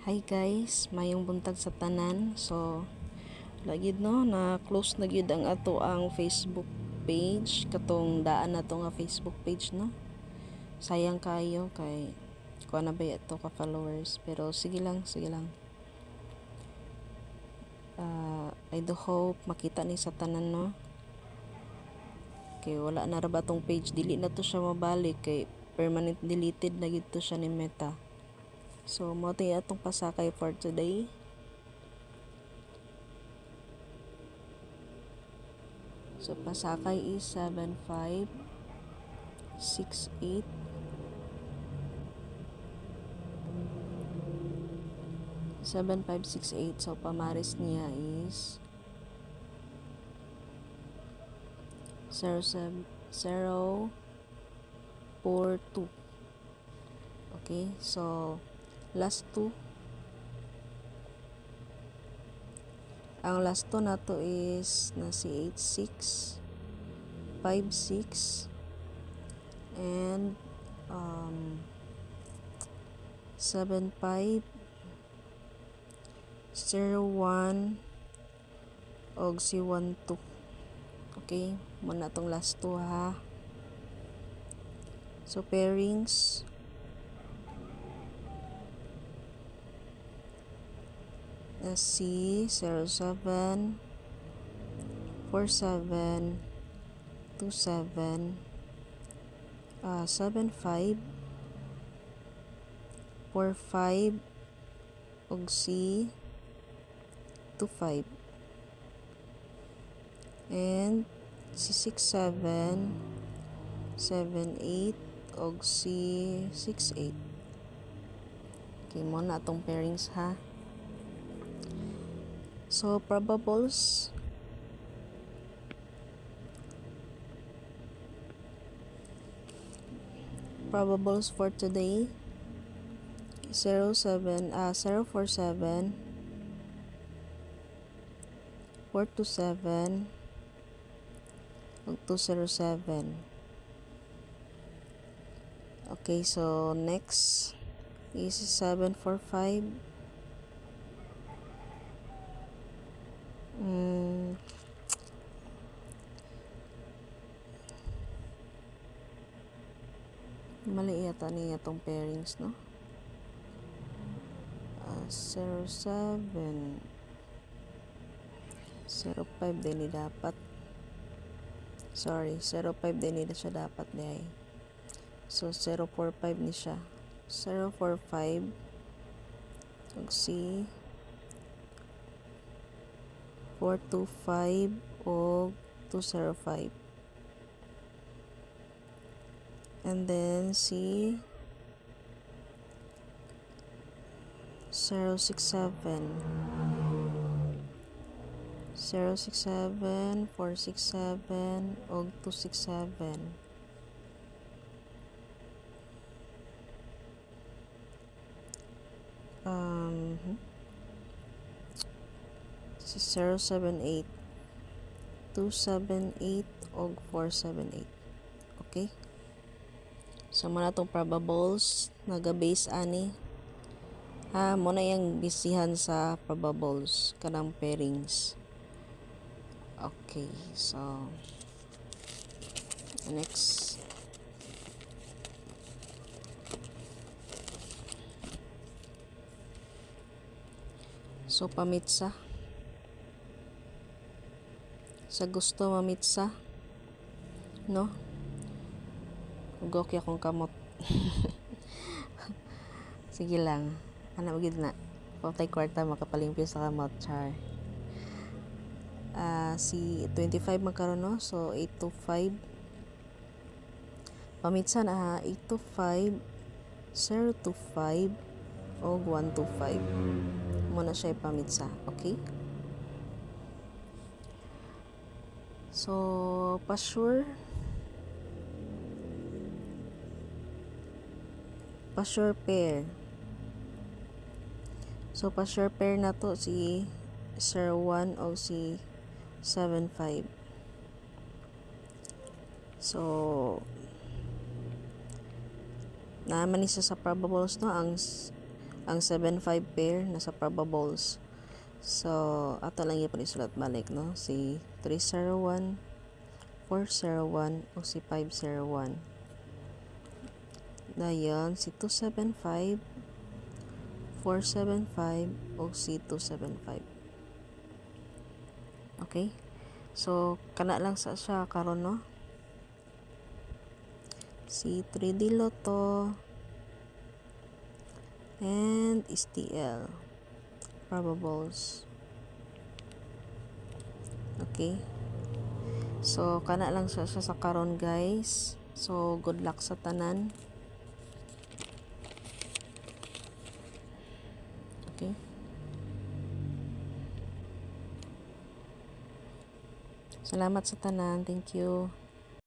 Hi guys, mayong buntag sa tanan. So, lagid no na close na gyud ang ato ang Facebook page katong daan na to nga Facebook page no. Sayang kayo kay kuha na ba ito ka followers, pero sige lang, sige lang. I do hope makita ni sa tanan no. Kay wala na ra ba tong page, dili na to siya mabalik kay permanent deleted na gyud to siya ni Meta. So, mo tayo atong pasakay for today. So, pasakay is 7568. So, pamaris niya is 042. Okay, so last two. Ang last two na to is na si 8656 and 7501 og si 12. Okay, muna tong last two ha. So pairings na si 07 47 27 75 45 og si 25 and si 67 78 og si 68. Okay mo na atong pairings ha. So probables for today 047 427 ug 207. Okay, so next is 745 mali yata niya itong pairings no. 07 05 din ni dapat, sorry 05 din ni siya dapat day. So 045 ni siya, 045 ug si 425 ug 205 and then si 067 467 ug 267. Si 078 278 ug 478. Okay, so muna itong probables naga-base ani ha, muna yung bisihan sa probables kanang pairings. Okay, so next so pamitsa sa gusto mamitsa no, ugok akong kamot. Sige lang, anak magid na patay kwarta makapalimpyo sa kamot char. Si 25 magkaroon no, so 825 pamitsa na ha, 825 025 o 125 muna siya ipamitsa. Okay, so pa-sure pair. So pa-sure pair na to si 01 o si 75. So naman isa sa probables no, ang Ang 7-5 pair nasa probables. So ato lang yung isulat balik, no? Si 301, 401 o si 501. Dayon si 275, 475 o si 275. Okay? So kana lang sa siya karon, no? Si 3D Lotto and STL probables. Okay? So kana lang siya sa karon, guys. So good luck sa tanan. Okay? Salamat sa tanan. Thank you.